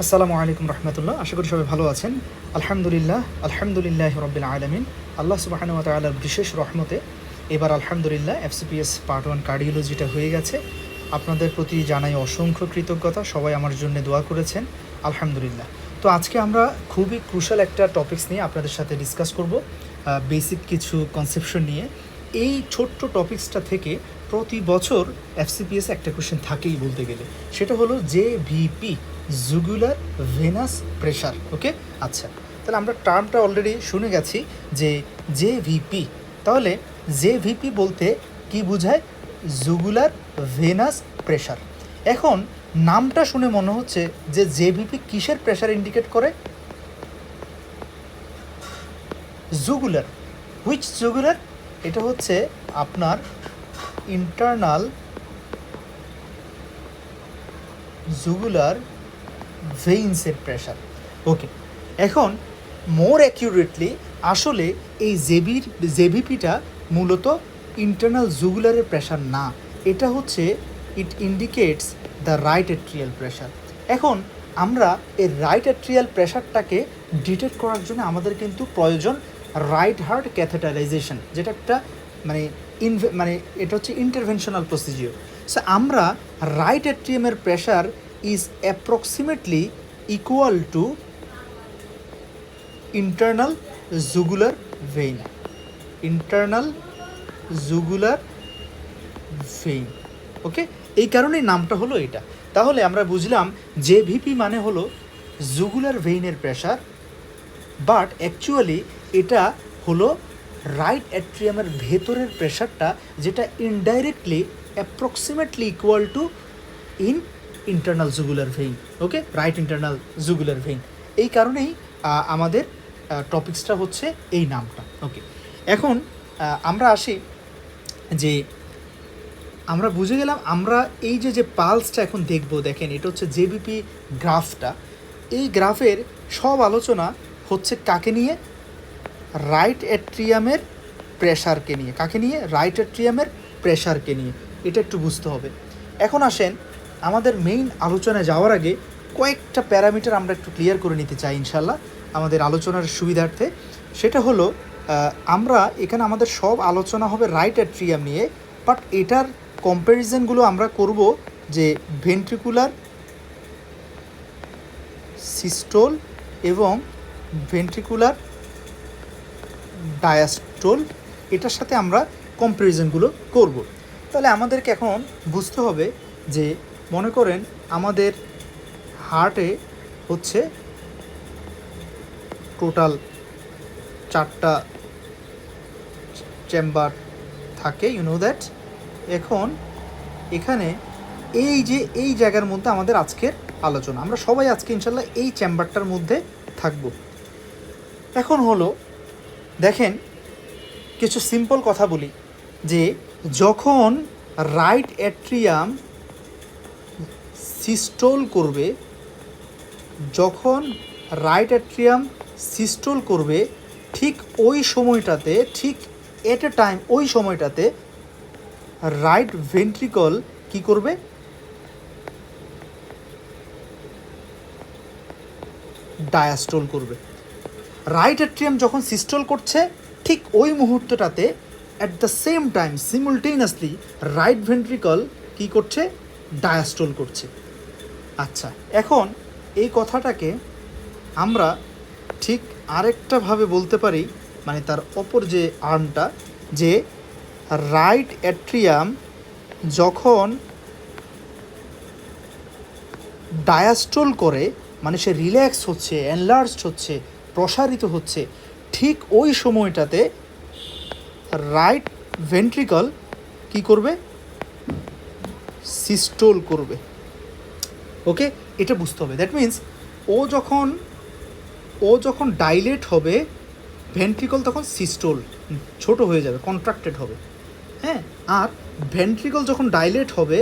আসসালামু আলাইকুম রহমতুল্লাহ। আশা করি সবাই ভালো আছেন। আলহামদুলিল্লাহ রব্বিল আলামিন। আল্লাহ সুবহানাহু ওয়া তাআলার বিশেষ রহমতে এবার আলহামদুলিল্লাহ FCPS পার্ট 1 কার্ডিওলজিটা হয়ে গেছে। আপনাদের প্রতি জানাই অসংখ্য কৃতজ্ঞতা। সবাই আমার জন্য দোয়া করেছেন, আলহামদুলিল্লাহ। তো আজকে আমরা খুবই ক্রুশাল একটা টপিকস নিয়ে আপনাদের সাথে ডিসকাস করব, বেসিক কিছু কনসেপশন নিয়ে। এই ছোট্ট টপিকসটা থেকে প্রতি বছর FCPS একটা কোশ্চেন থাকেই বলতে গেলে, সেটা হলো JVP, জুগুলার ভেনাস প্রেশার। ওকে, আচ্ছা, তাহলে আমরা টার্মটা অলরেডি শুনে গেছি যে JVP। তাহলে JVP বলতে কি বোঝায়? Jugular venous pressure. এখন নামটা শুনে মনে হচ্ছে যে JVP কিসের প্রেশার ইন্ডিকেট করে? জুগুলার। Which jugular? এটা হচ্ছে আপনার ইন্টারনাল জুগুলার ভেইনসের প্রেশার। ওকে, এখন মোর অ্যাকিউরেটলি আসলে এই জেভিপিটা মূলত ইন্টারনাল জুগুলারের প্রেশার না, এটা হচ্ছে ইট indicates the right atrial pressure. এখন আমরা এই রাইট অ্যাট্রিয়াল প্রেশারটাকে ডিটেক্ট করার জন্য আমাদের কিন্তু প্রয়োজন রাইট হার্ট ক্যাথেটারাইজেশন, যেটা একটা মানে এটা হচ্ছে ইন্টারভেনশনাল প্রসিজিওর। সো আমরা রাইট অ্যাট্রিয়ামের pressure is approximately equal to internal jugular vein. Internal jugular vein. ওকে, এই কারণেই নামটা হলো এটা। তাহলে আমরা বুঝলাম JVP মানে হলো জুগুলার ভেইনের প্রেশার, বাট অ্যাকচুয়ালি এটা হলো রাইট অ্যাট্রিয়ামের ভেতরের প্রেশারটা, যেটা indirectly approximately equal to internal jugular vein. Okay, right internal jugular vein. এই কারণেই আমাদের টপিক্সটা হচ্ছে এই নামটা। ওকে, এখন আমরা আসি যে আমরা বুঝে গেলাম, আমরা এই যে পালসটা এখন দেখব। দেখেন, এটা হচ্ছে JVP গ্রাফটা। এই গ্রাফের সব আলোচনা হচ্ছে কাকে নিয়ে? রাইট অ্যাট্রিয়ামের প্রেশারকে নিয়ে। কাকে নিয়ে? রাইট অ্যাট্রিয়ামের প্রেশারকে নিয়ে। এটা একটু বুঝতে হবে। এখন আসেন, আমাদের মেইন আলোচনায় যাওয়ার আগে কয়েকটা প্যারামিটার আমরা একটু ক্লিয়ার করে নিতে চাই ইনশাল্লাহ আমাদের আলোচনার সুবিধার্থে। সেটা হলো আমরা এখানে আমাদের সব আলোচনা হবে রাইট অ্যাট্রিয়াম নিয়ে, বাট এটার কম্প্যারিজনগুলো আমরা করব যে ভেন্ট্রিকুলার সিস্টোল এবং ভেন্ট্রিকুলার ডায়াস্টোল, এটার সাথে আমরা কম্প্যারিজনগুলো করব। তাহলে আমাদেরকে এখন বুঝতে হবে যে মনে করেন আমাদের হার্টে হচ্ছে টোটাল 4টা চেম্বার থাকে, ইউ নো দ্যাট। এখন এখানে এই জায়গার মধ্যে আমাদের আজকের আলোচনা, আমরা সবাই আজকে ইনশাল্লাহ এই চেম্বারটার মধ্যে থাকব। এখন হলো দেখেন, কিছু সিম্পল কথা বলি যে যখন রাইট অ্যাট্রিয়াম সিস্টোল করবে, যখন রাইট অ্যাট্রিয়াম সিস্টোল করবে, ঠিক ওই সময়টাতে, ঠিক এট এ টাইম, ওই সময়টাতে রাইট ভেন্ট্রিকল কি করবে? ডায়াস্টোল করবে। রাইট অ্যাট্রিয়াম যখন সিস্টোল করছে, ঠিক ওই মুহূর্তটাতে at the same time simultaneously right ventricle কি করছে? ডায়াস্টোল করছে। আচ্ছা, এখন এই কথাটাকে আমরা ঠিক আরেকটাভাবে বলতে পারি, মানে তার অপর যে আর্মটা, যে রাইট অ্যাট্রিয়াম যখন ডায়াস্টোল করে, মানে সে রিল্যাক্স হচ্ছে, এনলার্জড হচ্ছে, প্রসারিত হচ্ছে, ঠিক ওই সময়টাতে রাইট ভেন্ট্রিকল কি করবে? সিস্টোল করবে। ওকে, এটা বুঝতে হবে। দ্যাট মিন্স ও যখন ডাইলেট হবে, ভেন্ট্রিকল তখন সিস্টোল, ছোট হয়ে যাবে, কন্ট্রাক্টেড হবে। হ্যাঁ, আর ভেন্ট্রিকল যখন ডাইলেট হবে,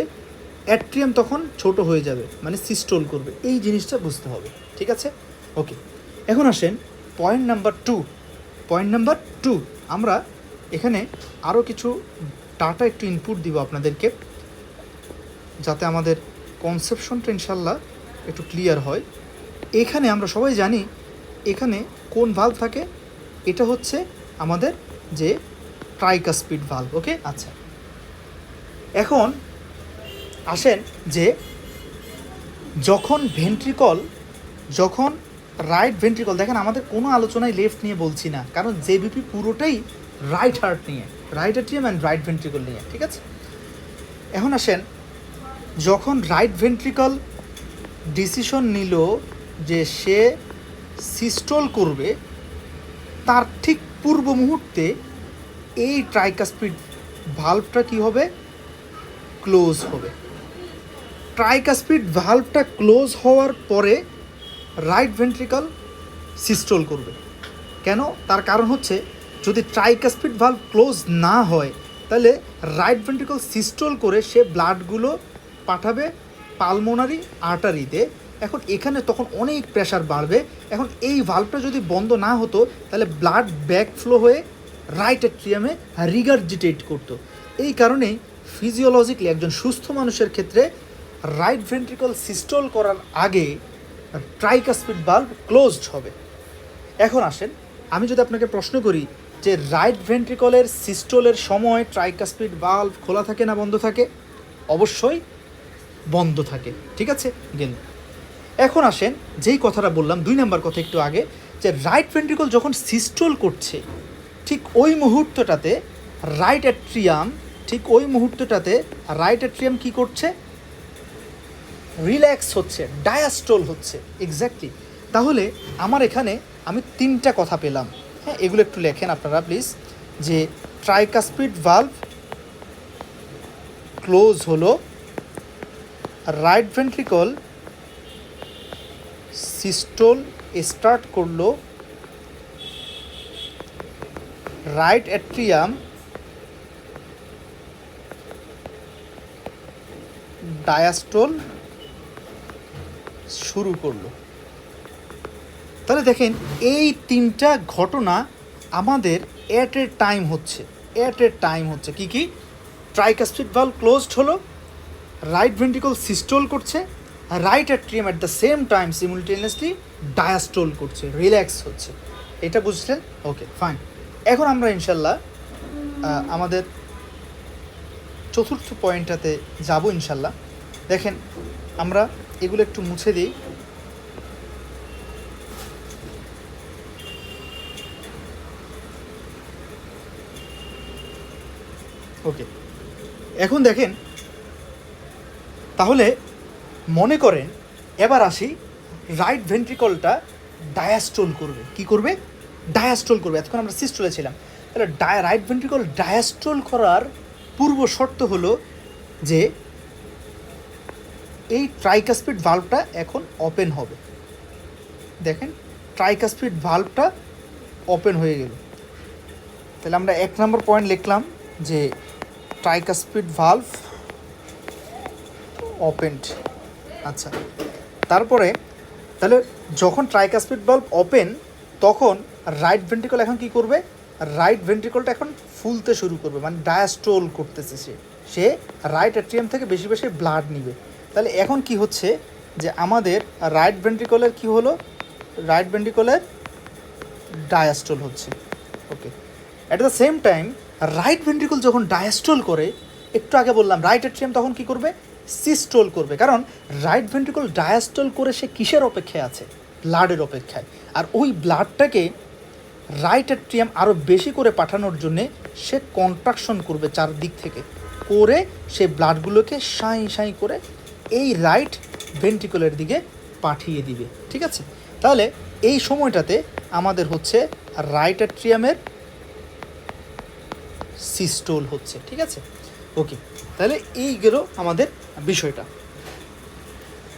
অ্যাট্রিয়াম তখন ছোট হয়ে যাবে, মানে সিস্টোল করবে। এই জিনিসটা বুঝতে হবে, ঠিক আছে? ওকে, এখন আসেন পয়েন্ট নাম্বার টু। আমরা এখানে আরও কিছু ডাটা একটু ইনপুট দিব আপনাদেরকে, যাতে আমাদের কনসেপশনটা ইনশাল্লাহ একটু ক্লিয়ার হয়। এখানে আমরা সবাই জানি এখানে কোন ভালভ থাকে, এটা হচ্ছে আমাদের যে ট্রাইকাসপিড ভালভ। ওকে, আচ্ছা এখন আসেন যে যখন রাইট ভেন্ট্রিকল, দেখেন আমাদের কোনো আলোচনায় লেফট নিয়ে বলছি না, কারণ জেবিপি পুরোটাই রাইট হার্ট নিয়ে, right atrium and right ventricle নিয়ে, ঠিক আছে। এখন আসেন যখন রাইট ভেন্ট্রিকল ডিসিশন নিল যে সে সিস্টল করবে, তার ঠিক পূর্ব মুহূর্তে এই ট্রাইকাসপিড ভালভটা কি হবে, ক্লোজ হবে। ট্রাইকাসপিড ভালভটা ক্লোজ হওয়ার পরে রাইট ভেন্ট্রিকল সিস্টল করবে। কেন? তার কারণ হচ্ছে যদি ট্রাইকাসপিড ভালভ ক্লোজ না হয় তাহলে রাইট ভেন্ট্রিকল সিস্টল করে সে ব্লাডগুলো পাঠাবে পালমোনারি আর্টারিতে। এখন এখানে তখন অনেক প্রেশার বাড়বে। এখন এই ভালভটা যদি বন্ধ না হতো তাহলে ব্লাড ব্যাকফ্লো হয়ে রাইট অ্যাট্রিয়ামে রিগার্জিটেট করতো। এই কারণেই ফিজিওলজিক্যালি একজন সুস্থ মানুষের ক্ষেত্রে রাইট ভেন্ট্রিকল সিস্টল করার আগে ট্রাইকাসপিড ভালভ ক্লোজড হবে। এখন আসেন আমি যদি আপনাকে প্রশ্ন করি যে রাইট ভেন্ট্রিকলের সিস্টলের সময় ট্রাইকাসপিড ভালভ খোলা থাকে না বন্ধ থাকে? অবশ্যই বন্ধ থাকে, ঠিক আছে। গেল। এখন আসেন যেই কথাটা বললাম 2 নম্বর কথা একটু আগে, যে রাইট ভেন্ট্রিকল যখন সিস্টল করছে ঠিক ওই মুহূর্তটাতে রাইট অ্যাট্রিয়াম কী করছে, রিল্যাক্স হচ্ছে, ডায়াস্টল হচ্ছে। এক্স্যাক্টলি। তাহলে আমার এখানে আমি 3টা কথা পেলাম। হ্যাঁ, এগুলো একটু লেখেন আপনারা প্লিজ, যে ট্রাইকাসপিড ভালভ ক্লোজ হলো, রাইট ভেন্ট্রিকল সিস্টল স্টার্ট করলো, রাইট অ্যাট্রিয়াম ডায়াস্টল শুরু করলো। তাহলে দেখেন এই 3টা ঘটনা আমাদের অ্যাট এ টাইম হচ্ছে কি কি? ট্রাইকাসপিড ভালভ ক্লোজড হলো, রাইট ভেন্ট্রিকল সিস্টল করছে, right atrium at the same time সিমুলটেনিয়াসলি diastole করছে, রিল্যাক্স হচ্ছে। এটা বুঝলেন? ওকে, ফাইন। এখন আমরা ইনশাল্লাহ আমাদের 4র্থ পয়েন্টটাতে যাব ইনশাল্লাহ। দেখেন আমরা এগুলো একটু মুছে দিই। ওকে, এখন দেখেন তাহলে মনে করেন এবার আসি রাইট ভেন্ট্রিকলটা ডায়াস্টল করবে। কি করবে? ডায়াস্টল করবে। এতক্ষণ আমরা সিস্টলে ছিলাম। তাহলে রাইট ভেন্ট্রিকল ডায়াস্টল করার পূর্ব শর্ত হলো যে এই ট্রাইকাসপিড ভালভটা এখন ওপেন হবে। দেখেন ট্রাইকাসপিড ভালভটা ওপেন হয়ে গেল। তাহলে আমরা 1 নম্বর পয়েন্ট লিখলাম যে ট্রাইকাসপিড ভালভ ওপেনড। আচ্ছা, তারপরে তাহলে যখন ট্রাইকাসপিড ভালভ ওপেন তখন রাইট ভেন্ট্রিকল এখন কি করবে? রাইট ভেন্ট্রিকলটা এখন ফুলতে শুরু করবে, মানে ডায়াস্টল করতেছে। সে রাইট অ্যাট্রিয়াম থেকে বেশি বেশি ব্লাড নিবে। তাহলে এখন কি হচ্ছে যে আমাদের রাইট ভেন্ট্রিকলের কি হলো? রাইট ভেন্ট্রিকলের ডায়াস্টল হচ্ছে। Okay, at the same time right ventricle যখন ডায়াস্টল করে, একটু আগে বললাম রাইট অ্যাট্রিয়াম তখন কি করবে? সিস্টল করবে। কারণ রাইট ভেন্ট্রিকল ডায়াস্টল করে সে কিসের অপেক্ষায় আছে? ব্লাডের অপেক্ষায়। আর ওই ব্লাডটাকে রাইট অ্যাট্রিয়াম আরও বেশি করে পাঠানোর জন্যে সে কন্ট্রাকশন করবে চারদিক থেকে, করে সে ব্লাডগুলোকে সাঁই করে এই রাইট ভেন্ট্রিকলের দিকে পাঠিয়ে দিবে। ঠিক আছে? তাহলে এই সময়টাতে আমাদের হচ্ছে রাইট অ্যাট্রিয়ামের সিস্টোল হচ্ছে। ঠিক আছে? ওকে, তাহলে এই গেল আমাদের বিষয়টা।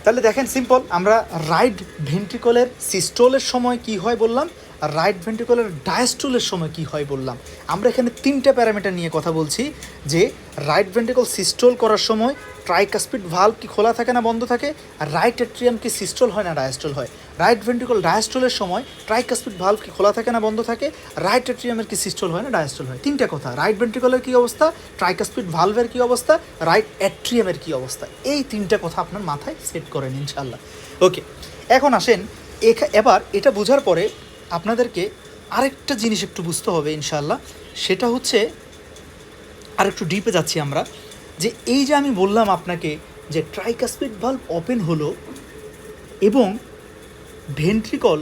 তাহলে দেখেন সিম্পল, আমরা রাইট ভেন্ট্রিকলের সিস্টোলের সময় কি হয় বললাম, আর রাইট ভেন্ট্রিকলের ডায়াস্টোলের সময় কি হয় বললাম। আমরা এখানে 3টা প্যারামিটার নিয়ে কথা বলছি, যে রাইট ভেন্ট্রিকল সিস্টোল করার সময় ট্রাইকাসপিড ভালভ কি খোলা থাকে না বন্ধ থাকে, আর রাইট অ্যাট্রিয়াম কি সিস্টোল হয় না ডায়াস্টোল হয়। রাইট ভেন্ট্রিকল ডায়াস্টোলের সময় ট্রাইকাসপিড ভালভ কি খোলা থাকে না বন্ধ থাকে, রাইট অ্যাট্রিয়ামের কি সিস্টোল হয় না ডায়াস্টোল হয়। 3টা কথা, রাইট ভেন্ট্রিকলের কী অবস্থা, ট্রাইকাসপিড ভালভের কী অবস্থা, রাইট অ্যাট্রিয়ামের কী অবস্থা। এই 3টা কথা আপনার মাথায় সেট করেন ইনশাল্লাহ। ওকে, এখন আসেন এবার এটা বোঝার পরে আপনাদেরকে আরেকটা জিনিস একটু বুঝতে হবে ইনশাআল্লাহ, সেটা হচ্ছে আরেকটু ডিপে যাচ্ছি আমরা, যে এই যে আমি বললাম আপনাকে যে ট্রাইকাসপিড ভালভ ওপেন হলো এবং ভেন্ট্রিকল,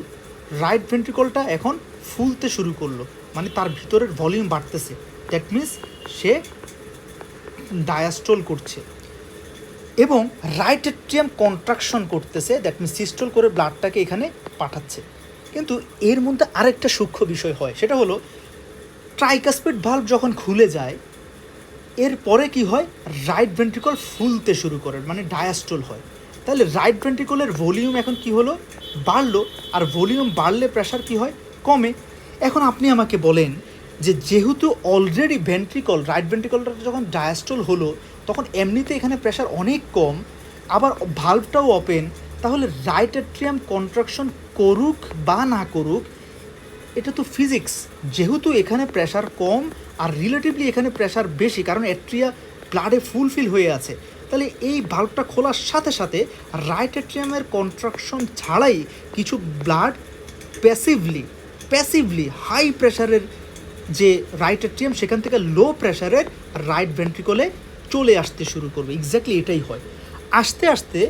রাইট ভেন্ট্রিকলটা এখন ফুলতে শুরু করলো, মানে তার ভিতরের ভলিউম বাড়তেছে, দ্যাট মিন্স সে ডায়াস্ট্রল করছে, এবং রাইট এট্রিয়াম কন্ট্রাকশন করতেছে, দ্যাট মিন্স সিস্টল করে ব্লাডটাকে এখানে পাঠাচ্ছে। কিন্তু এর মধ্যে আরেকটা সূক্ষ্ম বিষয় হয়, সেটা হলো ট্রাইকাসপিড ভালভ যখন খুলে যায় এরপরে কি হয়, রাইট ভেন্ট্রিকল ফুলতে শুরু করে, মানে ডায়াস্ট্রল হয়। তাহলে রাইট ভেন্ট্রিকলের ভলিউম এখন কি হলো, বাড়লো, আর ভলিউম বাড়লে প্রেশার কি হয়, কমে। এখন আপনি আমাকে বলেন যে যেহেতু অলরেডি ভেন্ট্রিকল, রাইট ভেন্ট্রিকলটা যখন ডায়াস্ট্রল হলো তখন এমনিতে এখানে প্রেশার অনেক কম, আবার ভালভটাও ওপেন, তাহলে রাইট এট্রিয়াম কন্ট্রাকশন করুক বা না করুক, এটা তো ফিজিক্স, যেহেতু এখানে প্রেশার কম আর রিলেটিভলি এখানে প্রেশার বেশি, কারণ অ্যাট্রিয়া ব্লাডে ফুলফিল হয়ে আছে, তাহলে এই ভালভটা খোলার সাথে সাথে রাইট অ্যাট্রিয়ামের কন্ট্রাকশন ছাড়াই কিছু ব্লাড প্যাসিভলি হাই প্রেশারের যে রাইট অ্যাট্রিয়াম সেখান থেকে লো প্রেশারের রাইট ভেন্ট্রিকলে চলে আসতে শুরু করবে। এক্স্যাক্টলি এটাই হয়। আস্তে আস্তে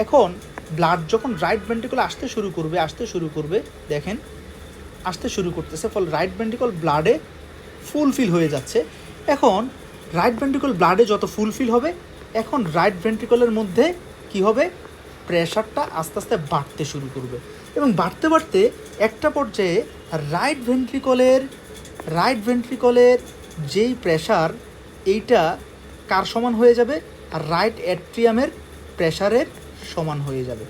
এখন ব্লাড যখন রাইট ভেন্ট্রিকলে আসতে শুরু করবে, দেখেন আসতে শুরু করতেছে, ফলে রাইট ভেন্ট্রিকল ব্লাডে ফুলফিল হয়ে যাচ্ছে। এখন রাইট ভেন্ট্রিকল ব্লাডে যত ফুলফিল হবে, এখন রাইট ভেন্ট্রিকলের মধ্যে কি হবে, প্রেশারটা আস্তে আস্তে বাড়তে শুরু করবে, এবং বাড়তে বাড়তে একটা পর্যায়ে রাইট ভেন্ট্রিকলের যেই প্রেশার, এইটা কার সমান হয়ে যাবে, আর রাইট অ্যাট্রিয়ামের প্রেশারের সমান হয়ে যাবে।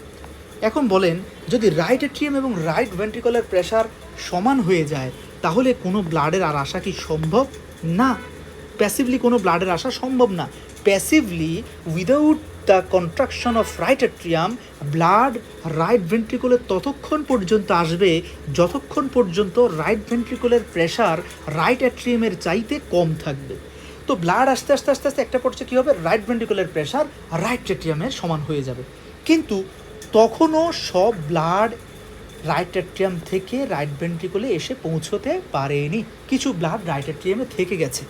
এখন বলেন, যদি রাইট অ্যাট্রিয়াম এবং রাইট ভেন্ট্রিকলের প্রেশার সমান হয়ে যায় তাহলে কোনো ব্লাডের আর আসা কি সম্ভব? না, প্যাসিভলি কোনো ব্লাডের আসা সম্ভব না। Passively without the contraction of right atrium blood right ভেন্ট্রিকলে ততক্ষণ পর্যন্ত আসবে যতক্ষণ পর্যন্ত রাইট ভেন্ট্রিকলের প্রেশার রাইট অ্যাট্রিয়ামের চাইতে কম থাকবে। তো ব্লাড আস্তে আস্তে আস্তে আস্তে একটা পর্যায়ে কী হবে, রাইট ভেন্ট্রিকলের প্রেশার রাইট অ্যাট্রিয়ামের সমান হয়ে যাবে। কিন্তু তখনও সব ব্লাড রাইট অ্যাট্রিয়াম থেকে রাইট ভেন্ট্রিকলে এসে পৌঁছতে পারেনি, কিছু ব্লাড রাইট অ্যাট্রিয়ামে থেকে গেছে।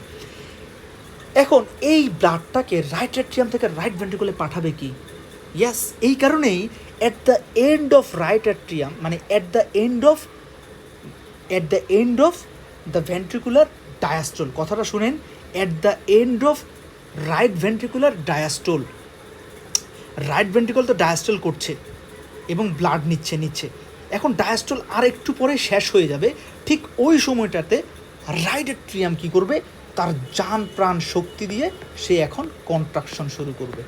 এখন এই ব্লাডটাকে রাইট অ্যাট্রিয়াম থেকে রাইট ভেন্ট্রিকলে পাঠাবে কি? ইয়াস, এই কারণেই at the end of right atrium, মানে at the end of the ventricular diastole, কথাটা শুনেন, at the end of right ventricular diastole, right ventricle তো ডায়াস্ট্রল করছে এবং ব্লাড নিচ্ছে, এখন ডায়াস্ট্রল আর একটু পরে শেষ হয়ে যাবে, ঠিক ওই সময়টাতে রাইট অ্যাট্রিয়াম কী করবে, তার জান প্রাণ শক্তি দিয়ে সে এখন কন্ট্রাকশন শুরু করবে।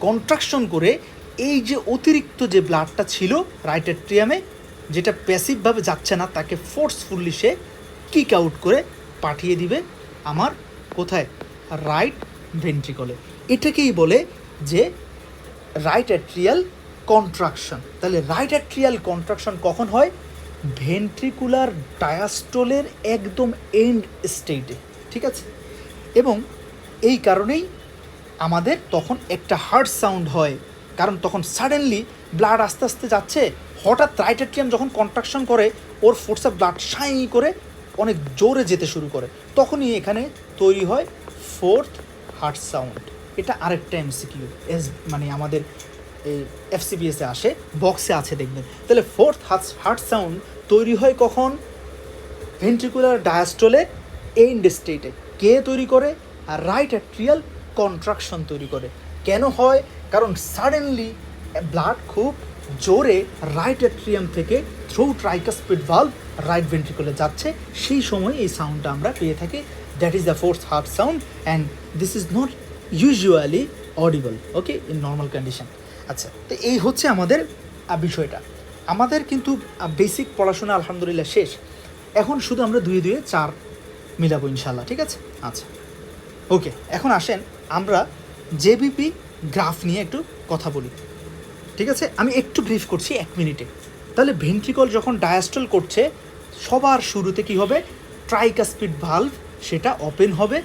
কন্ট্রাকশন করে এই যে অতিরিক্ত যে ব্লাডটা ছিল রাইট অ্যাট্রিয়ামে, যেটা প্যাসিভভাবে যাচ্ছে না, তাকে ফোর্সফুলি সে কিক আউট করে পাঠিয়ে দিবে আমার কোথায়, রাইট ভেন্ট্রিকলে। এটাকেই বলে যে রাইট অ্যাট্রিয়াল কন্ট্রাকশন। তাহলে রাইট অ্যাট্রিয়াল কন্ট্রাকশন কখন হয়, ভেন্ট্রিকুলার ডায়াস্ট্রলের একদম এন্ড স্টেটে, ঠিক আছে। এবং এই কারণেই আমাদের তখন একটা হার্ড সাউন্ড হয়, কারণ তখন সাডেনলি ব্লাড আস্তে আস্তে যাচ্ছে, হঠাৎ রাইট অ্যাট্রিয়াম যখন কন্ট্রাকশন করে ওর ফোর্সে ব্লাড সাই করে অনেক জোরে যেতে শুরু করে, তখনই এখানে তৈরি হয় ফোর্থ হার্ট সাউন্ড। এটা আরেকটা এমসিকিউ, মানে আমাদের এই এফসিবিএসে আসে, বক্সে আছে দেখবেন। তাহলে ফোর্থ হার্ট সাউন্ড তৈরি হয় কখন, ভেন্ট্রিকুলার ডায়াস্ট্রলে এন্ড স্টেটে। কে তৈরি করে, আর রাইট অ্যাট্রিয়াল কন্ট্রাকশন তৈরি করে। কেন হয়, কারণ সাডেনলি ব্লাড খুব জোরে রাইট অ্যাট্রিয়াম থেকে থ্রু ট্রাইকাসপিড ভালভ রাইট ভেন্ট্রিকলে যাচ্ছে, সেই সময় এই সাউন্ডটা আমরা পেয়ে থাকি। That is the fourth heart sound and this is not usually audible, okay, in normal condition. আচ্ছা, তো এই হচ্ছে আমাদের বিষয়টা। আমাদের কিন্তু বেসিক পড়াশোনা আলহামদুলিল্লাহ শেষ, এখন শুধু আমরা 2 2 4 মিলাবো ইনশাল্লাহ, ঠিক আছে। আচ্ছা, ওকে, এখন আসেন আমরা জেবিপি গ্রাফ নিয়ে একটু কথা বলি, ঠিক আছে। আমি একটু ব্রিফ করছি 1 মিনিটে। তাহলে ভেন্ট্রিকল যখন ডায়াস্ট্রল করছে, সবার শুরুতে কি হবে, ট্রাইকাসপিড ভালভ সেটা ওপেন হবে,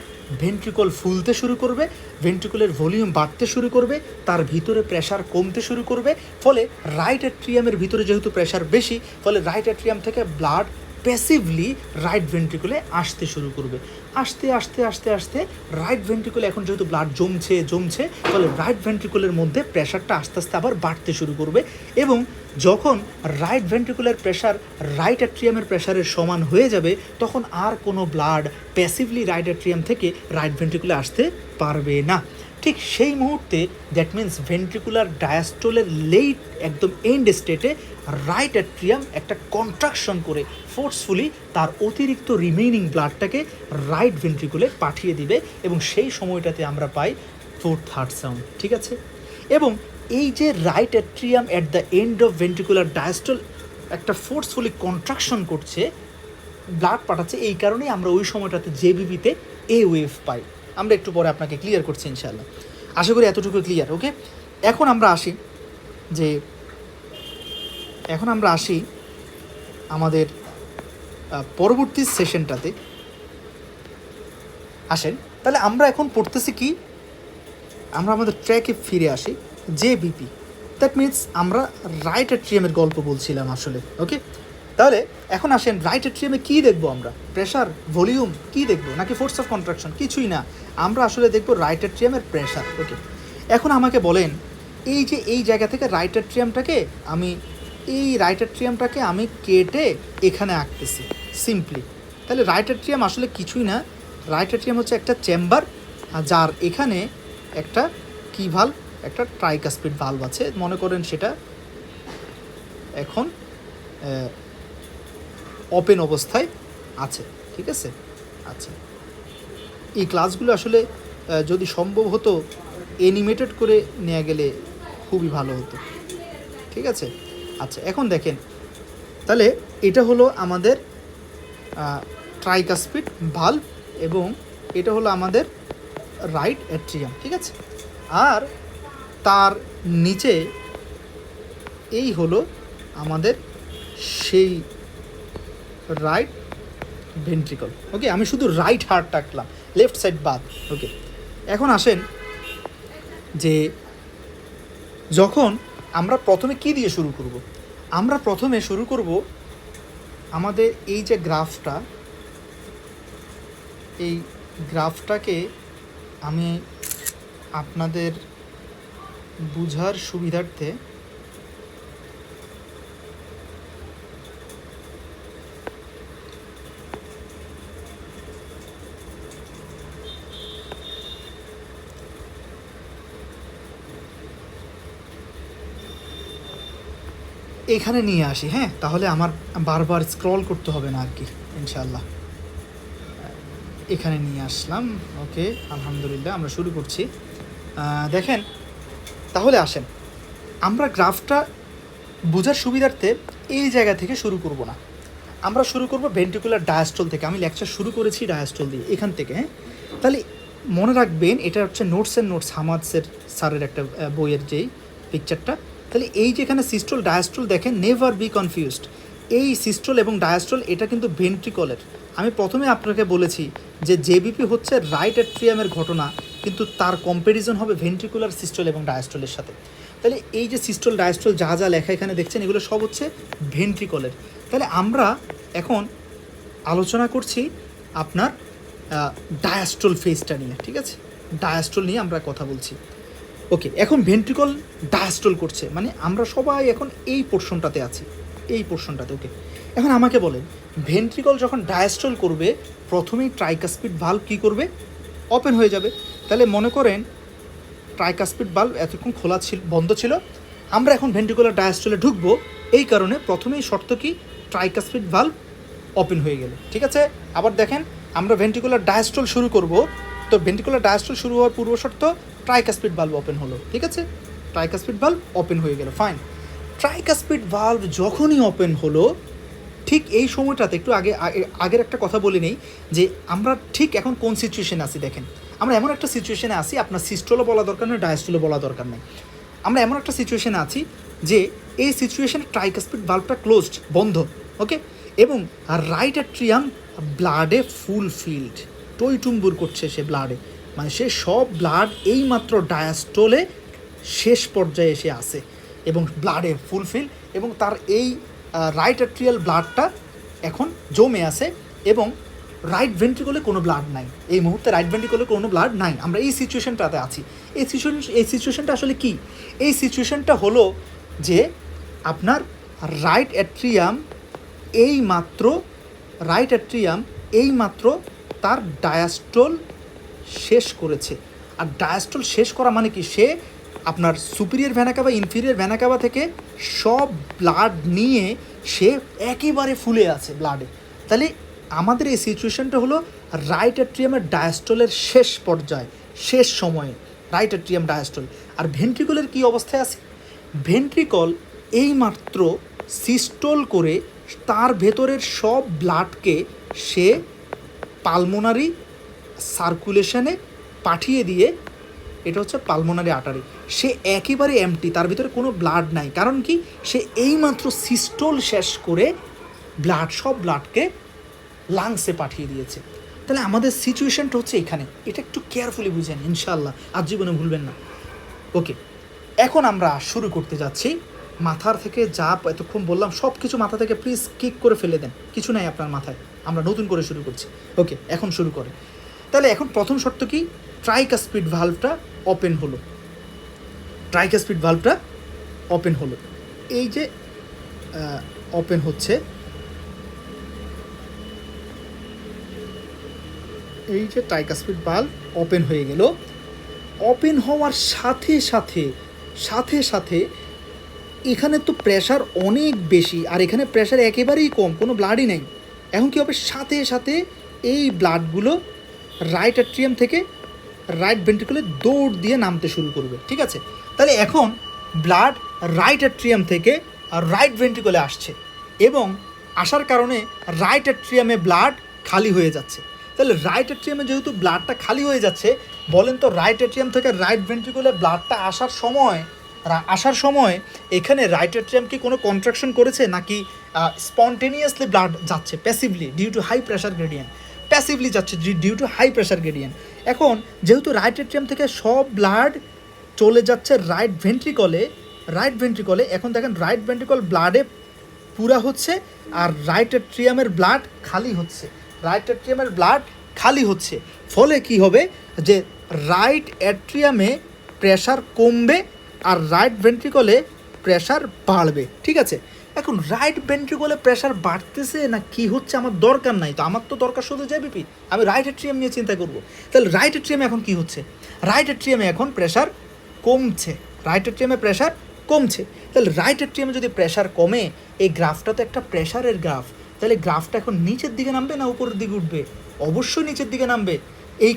ভেন্ট্রিকল ফুলতে শুরু করবে, ভেন্ট্রিকলের ভলিউম বাড়তে শুরু করবে, তার ভিতরে প্রেশার কমতে শুরু করবে, ফলে রাইট অ্যাট্রিয়ামের ভিতরে যেহেতু প্রেশার বেশি, ফলে রাইট অ্যাট্রিয়াম থেকে ব্লাড প্যাসিভলি রাইট ভেন্ট্রিকলে আসতে শুরু করবে। আস্তে আস্তে আস্তে আস্তে রাইট ভেন্ট্রিকলে এখন যেহেতু ব্লাড জমছে, ফলে রাইট ভেন্ট্রিকলের মধ্যে প্রেশারটা আস্তে আস্তে আবার বাড়তে শুরু করবে, এবং যখন রাইট ভেন্ট্রিকুলার প্রেশার রাইট অ্যাট্রিয়ামের প্রেশারের সমান হয়ে যাবে, তখন আর কোনো ব্লাড প্যাসিভলি রাইট অ্যাট্রিয়াম থেকে রাইট ভেন্ট্রিকুলে আসতে পারবে না। ঠিক সেই মুহূর্তে দ্যাট মিন্স ভেন্ট্রিকুলার ডায়াস্টোলের লেট একদম এন্ড স্টেটে রাইট অ্যাট্রিয়াম একটা কন্ট্রাকশন করে ফোর্সফুলি তার অতিরিক্ত রিমেইনিং ব্লাডটাকে রাইট ভেন্ট্রিকুলে পাঠিয়ে দিবে, এবং সেই সময়টাতে আমরা পাই ফোর্থ হার্ট সাউন্ড। ঠিক আছে, এবং এই যে right atrium at the end of ventricular diastole একটা ফোর্সফুলি কন্ট্রাকশন করছে, ব্লাড পাঠাচ্ছে, এই কারণেই আমরা ওই সময়টাতে জেবিবিতে এ ওয়েভ পাই। আমরা একটু পরে আপনাকে ক্লিয়ার করছি ইনশাআল্লাহ, আশা করি এতটুকু ক্লিয়ার। ওকে, এখন আমরা আসি আমাদের পরবর্তী সেশনটাতে। আসেন তাহলে আমরা এখন পড়তেছি কি, আমরা আমাদের ট্র্যাকে ফিরে আসি, জেবিপি। দ্যাট মিনস আমরা রাইট অ্যাট্রিয়ামের গল্প বলছিলাম আসলে। ওকে, তাহলে এখন আসেন রাইট অ্যাট্রিয়ামে কী দেখবো আমরা? প্রেশার, ভলিউম কী দেখবো, নাকি ফোর্স অফ কন্ট্রাকশন? কিছুই না, আমরা আসলে দেখবো রাইট অ্যাট্রিয়ামের প্রেশার। ওকে, এখন আমাকে বলেন এই যে এই জায়গা থেকে রাইট অ্যাট্রিয়ামটাকে আমি কেটে এখানে আঁকতেছি সিম্পলি। তাহলে রাইট অ্যাট্রিয়াম আসলে কিছুই না, রাইট অ্যাট্রিয়াম হচ্ছে একটা চেম্বার, যার এখানে একটা কি ভাল্ব, একটা ট্রাইকাসপিড ভাল্ব আছে, মনে করেন সেটা এখন ওপেন অবস্থায় আছে। ঠিক আছে, আচ্ছা, এই ক্লাসগুলো আসলে যদি সম্ভব হতো অ্যানিমেটেড করে নেওয়া গেলে খুবই ভালো হতো। ঠিক আছে, আচ্ছা, এখন দেখেন তাহলে এটা হলো আমাদের ট্রাইকাসপিড ভাল্ব, এবং এটা হলো আমাদের রাইট অ্যাট্রিয়াম। ঠিক আছে, আর তার নিচে এই হলো আমাদের সেই রাইট ভেন্ট্রিকল। ওকে, আমি শুধু রাইট হার্ট আঁকলাম, লেফট সাইড বাদ। ওকে, এখন আসেন যে যখন আমরা প্রথমে কি দিয়ে শুরু করব? আমরা প্রথমে শুরু করব আমাদের এই যে গ্রাফটা, এই গ্রাফটাকে আমি আপনাদের বুঝার সুবিধার্থে এখানে নিয়ে আসি। হ্যাঁ, তাহলে আমার বারবার স্ক্রল করতে হবে না আর কি, ইনশাআল্লাহ। এখানে নিয়ে আসলাম। ওকে, আলহামদুলিল্লাহ, আমরা শুরু করছি। দেখেন, তাহলে আসেন আমরা গ্রাফটা বোঝার সুবিধার্থে এই জায়গা থেকে শুরু করব না, আমরা শুরু করব ভেন্ট্রিকুলার ডায়াস্টল থেকে। আমি লেকচার শুরু করেছি ডায়াস্টল দিয়ে, এখান থেকে। হ্যাঁ, তাহলে মনে রাখবেন এটা হচ্ছে নোটস হামাদ স্যারের একটা বইয়ের যেই পিকচারটা। তাহলে এই যেখানে সিস্টল ডায়াস্টল দেখেন, নেভার বি কনফিউজড, এই সিস্টল এবং ডায়াস্টল এটা কিন্তু ভেন্ট্রিকলের। আমি প্রথমে আপনাকে বলেছি যে জেবিপি হচ্ছে রাইট অ্যাট্রিয়ামের ঘটনা, কিন্তু তার কম্প্যারিজন হবে ভেন্ট্রিকুলার সিস্টল এবং ডায়াস্টলের সাথে। তাহলে এই যে সিস্টল ডায়াস্টল যা যা লেখা এখানে দেখছেন, এগুলো সব হচ্ছে ভেন্ট্রিকলের। তাহলে আমরা এখন আলোচনা করছি আপনার ডায়াস্টল ফেজটা নিয়ে। ঠিক আছে, ডায়াস্টল নিয়ে আমরা কথা বলছি। ওকে, এখন ভেন্ট্রিকল ডায়াস্টল করছে, মানে আমরা সবাই এখন এই পোর্শনটাতে আছি, এই পোর্শনটাতে। ওকে, এখন আমাকে বলেন ভেন্ট্রিকল যখন ডায়াস্টল করবে, প্রথমেই ট্রাইকাসপিড ভাল্ব কী করবে? ওপেন হয়ে যাবে। তাহলে মনে করেন ট্রাইকাসপিড ভাল্ব এতক্ষণ খোলা ছিল, বন্ধ ছিল, আমরা এখন ভেন্ট্রিকুলার ডায়াস্টলে ঢুকবো, এই কারণে প্রথমেই শর্ত কি? ট্রাইকাসপিড ভাল্ব ওপেন হয়ে গেলে। ঠিক আছে, আবার দেখেন আমরা ভেন্ট্রিকুলার ডায়াস্টল শুরু করব, তো ভেন্ট্রিকুলার ডায়াস্টল শুরু হওয়ার পূর্ব শর্ত ট্রাইকাসপিড ভাল্ব ওপেন হলো। ঠিক আছে, ট্রাইকাসপিড ভাল্ব ওপেন হয়ে গেল, ফাইন। ট্রাইকাসপিড ভাল্ব যখনই ওপেন হলো, ঠিক এই সময়টাতে একটু আগের একটা কথা বলে নেই যে আমরা ঠিক এখন কোন সিচুয়েশনে আছি। দেখেন, আমরা এমন একটা সিচুয়েশনে আছি, আপনার সিস্টলও বলা দরকার নেই, ডায়াস্টলও বলা দরকার নেই, আমরা এমন একটা সিচুয়েশনে আছি যে এই সিচুয়েশনে ট্রাইকাসপিড ভাল্বটা ক্লোজড, বন্ধ। ওকে, এবং রাইট অ্যাট্রিয়াম ব্লাডে ফুল ফিল্ড। টইটুম্বুর করছে সে ব্লাডে, মানে সে সব ব্লাড এইমাত্র ডায়াস্টোলে শেষ পর্যায়ে এসে আসে এবং ব্লাডে ফুলফিল, এবং তার এই রাইট অ্যাট্রিয়াল ব্লাডটা এখন জমে আছে এবং রাইট ভেন্ট্রিকলে কোনো ব্লাড নাই। এই মুহূর্তে রাইট ভেন্ট্রিকলে কোনো ব্লাড নাই। আমরা এই সিচুয়েশনটাতে আছি। এই সিচুয়েশনটা আসলে কি? এই সিচুয়েশনটা হলো যে আপনার রাইট অ্যাট্রিয়াম এইমাত্র তার ডায়াস্টোল শেষ করেছে। আর ডায়াস্টোল শেষ করা মানে কি? সে আপনার superior vena CAVA inferior vena CAVA থেকে সব ব্লাড নিয়ে সে একেবারে ফুলে আছে ব্লাডে। তাহলে আমাদের এই সিচুয়েশনটা হলো রাইট অ্যাট্রিয়ামের ডায়াস্টোলের শেষ পর্যায়ে, শেষ সময়ে রাইট অ্যাট্রিয়াম ডায়াস্টোল। আর ভেন্ট্রিকলের কী অবস্থায় আছে? ভেন্ট্রিকল এইমাত্র সিস্টোল করে তার ভেতরের সব ব্লাডকে সে পালমোনারি সার্কুলেশনে পাঠিয়ে দিয়ে, এটা হচ্ছে পালমোনারি আর্টারি, সে একেবারে এমটি, তার ভিতরে কোনো ব্লাড নাই। কারণ কি? সে এইমাত্র সিস্টোল শেষ করে সব ব্লাডকে লাংসে পাঠিয়ে দিয়েছে। তাহলে আমাদের সিচুয়েশনটা হচ্ছে এখানে। এটা একটু কেয়ারফুলি বুঝেন, ইনশাআল্লাহ আর জীবনে ভুলবেন না। ওকে, এখন আমরা শুরু করতে যাচ্ছি। মাথার থেকে যা এতক্ষণ বললাম সব কিছু মাথা থেকে প্লিজ কিক করে ফেলে দেন, কিছু নাই আপনার মাথায়। আমরা নতুন করে শুরু করছি। ওকে, এখন শুরু করে। তাহলে এখন প্রথম শর্ত কি? ট্রাইকাসপিড ভালভটা ওপেন হলো। ট্রাইকাসপিড ভালভটা ওপেন হলো। এই যে ওপেন হচ্ছে, এই যে ট্রাইকাসপিড ভালভ ওপেন হয়ে গেল। ওপেন হওয়ার সাথে সাথে এখানে তো প্রেশার অনেক বেশি, আর এখানে প্রেশার একেবারেই কম, কোনো ব্লাডই নেই। এখন কী হবে? সাথে এই ব্লাডগুলো রাইট অ্যাট্রিয়াম থেকে রাইট ভেন্ট্রিকলে দৌড় দিয়ে নামতে শুরু করবে। ঠিক আছে? তাহলে এখন ব্লাড রাইট অ্যাট্রিয়াম থেকে রাইট ভেন্ট্রিকলে আসছে এবং আসার কারণে রাইট অ্যাট্রিয়ামে ব্লাড খালি হয়ে যাচ্ছে। তাহলে রাইট অ্যাট্রিয়ামে যেহেতু ব্লাডটা খালি হয়ে যাচ্ছে, বলেন তো রাইট অ্যাট্রিয়াম থেকে রাইট ভেন্ট্রিকলে ব্লাডটা আসার সময় এখানে রাইট অ্যাট্রিয়াম কি কোনো কন্ট্রাকশন করেছে, নাকি স্পন্টেনিয়াসলি ব্লাড যাচ্ছে passively due to high pressure gradient? Passively যাচ্ছে due to high pressure gradient. এখন যেহেতু রাইট অ্যাট্রিয়াম থেকে সব ব্লাড চলে যাচ্ছে রাইট ভেন্ট্রিকলে, এখন দেখেন রাইট ভেন্ট্রিকল ব্লাডে পুরা হচ্ছে আর রাইট অ্যাট্রিয়ামের ব্লাড খালি হচ্ছে। ফলে কি হবে? যে রাইট অ্যাট্রিয়ামে প্রেশার কমবে আর রাইট ভেন্ট্রিকলে প্রেশার বাড়বে। ঠিক আছে? এখন রাইট ভেন্ট্রিকলে প্রেশার বাড়তেছে না কি হচ্ছে আমার দরকার নাই, তো আমার তো দরকার শুধু জেবিপি। আমি রাইট অ্যাট্রিয়াম নিয়ে চিন্তা করব। তাহলে রাইট অ্যাট্রিয়ামে এখন কি হচ্ছে? রাইট অ্যাট্রিয়ামে এখন প্রেশার কমছে। তাহলে রাইট অ্যাট্রিয়ামে যদি প্রেশার কমে, এই গ্রাফটা তো একটা প্রেশারের গ্রাফ, তাহলে গ্রাফটা এখন নিচের দিকে নামবে না উপরের দিকে উঠবে? অবশ্যই নিচের দিকে নামবে। এই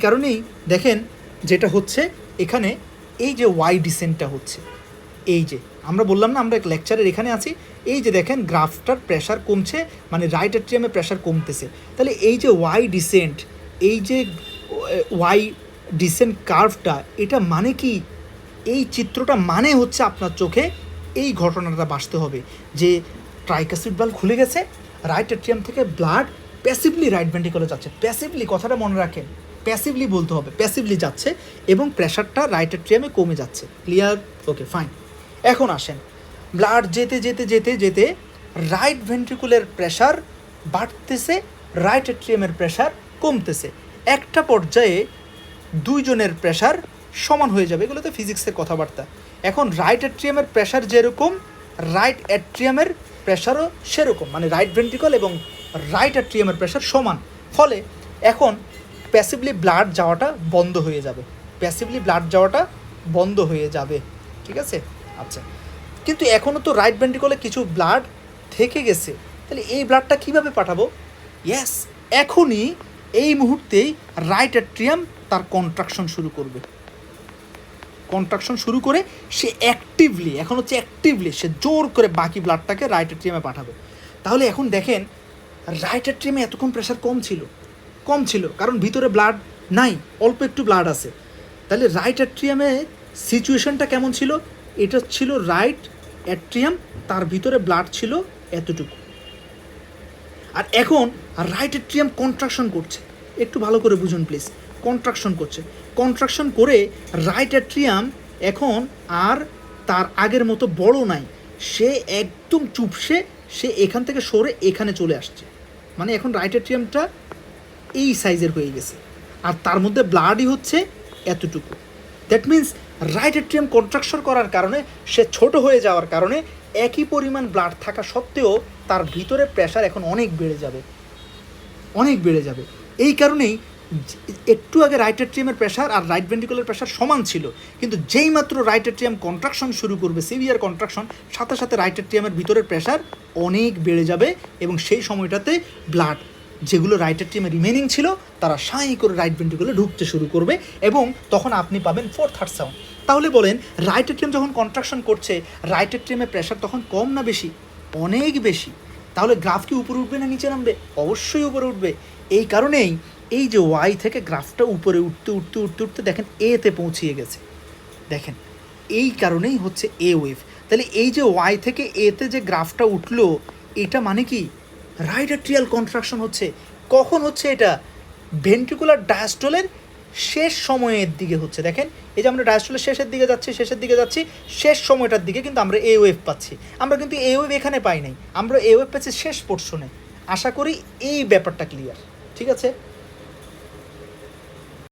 কারণেই দেখেন যেটা হচ্ছে এখানে, এই যে ওয়াই ডিসেন্টটা হচ্ছে, এই যে আমরা বললাম না আমরা লেকচারের এখানে আছি, এই যে দেখেন গ্রাফটার প্রেশার কমছে, মানে রাইট অ্যাট্রিয়ামে প্রেশার কমতেছে। তাহলে এই যে ওয়াই ডিসেন্ট কার্ভটা, এটা মানে কি? এই চিত্রটা মানে হচ্ছে আপনার চোখে এই ঘটনাটা বাসতে হবে যে ট্রাইকাসপিড ভালভ খুলে গেছে, রাইট অ্যাট্রিয়াম থেকে ব্লাড প্যাসিভলি রাইট ভেন্ট্রিকলে যাচ্ছে। প্যাসিভলি, কথাটা মনে রাখেন, প্যাসিভলি বলতে হবে, প্যাসিভলি যাচ্ছে এবং প্রেশারটা রাইট অ্যাট্রিয়ামে কমে যাচ্ছে। ক্লিয়ার? ওকে, ফাইন। এখন আসেন, ব্লাড যেতে রাইট ভেন্ট্রিকুলের প্রেশার বাড়তেছে, রাইট অ্যাট্রিয়ামের প্রেশার কমতেছে। একটা পর্যায়ে দুইজনের প্রেশার সমান হয়ে যাবে। এগুলো তো ফিজিক্সের কথাবার্তা। এখন রাইট অ্যাট্রিয়ামের প্রেশার যেরকম, রাইট অ্যাট্রিয়ামের প্রেশারও সেরকম, মানে রাইট ভেন্ট্রিকল এবং রাইট অ্যাট্রিয়ামের প্রেশার সমান। ফলে এখন প্যাসিভলি ব্লাড যাওয়াটা বন্ধ হয়ে যাবে। ঠিক আছে? আচ্ছা, কিন্তু এখনও তো রাইট ভেন্ট্রিকলে কিছু ব্লাড থেকে গেছে। তাহলে এই ব্লাডটা কীভাবে পাঠাবো? ইয়েস, এখনই এই মুহূর্তেই রাইট অ্যাট্রিয়াম তার কন্ট্রাকশন শুরু করে সে অ্যাক্টিভলি সে জোর করে বাকি ব্লাডটাকে রাইট অ্যাট্রিয়ামে পাঠাবে। তাহলে এখন দেখেন রাইট অ্যাট্রিয়ামে এতক্ষণ প্রেশার কম ছিল কারণ ভিতরে ব্লাড নাই, অল্প একটু ব্লাড আছে। তাহলে রাইট অ্যাট্রিয়ামে সিচুয়েশনটা কেমন ছিল? এটা ছিল রাইট অ্যাট্রিয়াম, তার ভিতরে ব্লাড ছিল এতটুকু। আর এখন রাইট অ্যাট্রিয়াম কন্ট্রাকশন করছে, একটু ভালো করে বুঝুন প্লিজ। কন্ট্রাকশন করছে, কন্ট্রাকশন করে রাইট অ্যাট্রিয়াম এখন আর তার আগের মতো বড় নাই, সে একদম চুপসে সে এখান থেকে সরে এখানে চলে আসছে। মানে এখন রাইট অ্যাট্রিয়ামটা এই সাইজের হয়ে গেছে, আর তার মধ্যে ব্লাডই হচ্ছে এতটুকু। That means right atrium contraction করার কারণে, সে ছোট হয়ে যাওয়ার কারণে একই পরিমাণ ব্লাড থাকা সত্ত্বেও তার ভিতরে প্রেশার এখন অনেক বেড়ে যাবে, অনেক বেড়ে যাবে। এই কারণেই একটু আগে রাইট অ্যাট্রিয়ামের প্রেশার আর রাইট ভেন্ট্রিকুলার প্রেশার সমান ছিল, কিন্তু যেই মাত্র রাইট অ্যাট্রিয়াম কন্ট্রাকশন শুরু করবে, সিভিয়ার কন্ট্রাকশন, সাথে সাথে রাইট অ্যাট্রিয়ামের ভিতরের প্রেশার অনেক বেড়ে যাবে, এবং সেই সময়টাতে ব্লাড যেগুলো রাইট অ্যাট্রিয়ামে রিমেনিং ছিল তারা সাঁই করে রাইট ভেন্ট্রিকুলে ঢুকতে শুরু করবে, এবং তখন আপনি পাবেন ফোর্থ হার্ট সাউন্ড। তাহলে বলেন, রাইট অ্যাট্রিয়াম যখন কন্ট্রাকশন করছে, রাইট অ্যাট্রিয়ামের প্রেশার তখন কম না বেশি? অনেক বেশি। তাহলে গ্রাফ কি উপরে উঠবে না নিচে নামবে? অবশ্যই উপরে উঠবে। এই কারণেই এই যে ওয়াই থেকে গ্রাফটা উপরে উঠতে উঠতে উঠতে উঠতে দেখেন এতে পৌঁছিয়ে গেছে। দেখেন, এই কারণেই হচ্ছে এ ওয়েভ। তাহলে এই যে ওয়াই থেকে এতে যে গ্রাফটা উঠলো, এটা মানে কি রাইট অ্যাট্রিয়াল কন্ট্রাকশন হচ্ছে। কখন হচ্ছে এটা? ভেন্ট্রিকুলার ডায়াস্টলের শেষ সময়ের দিকে হচ্ছে। দেখেন, এই যে আমরা ডায়াস্টলের শেষের দিকে যাচ্ছি, শেষ সময়টার দিকে কিন্তু আমরা এ ওয়েভ পাচ্ছি। আমরা কিন্তু এ ওয়েভ এখানে পাই নাই, আমরা এ ওয়েভ পাচ্ছি শেষ পোর্শনে। আশা করি এই ব্যাপারটা ক্লিয়ার, ঠিক আছে।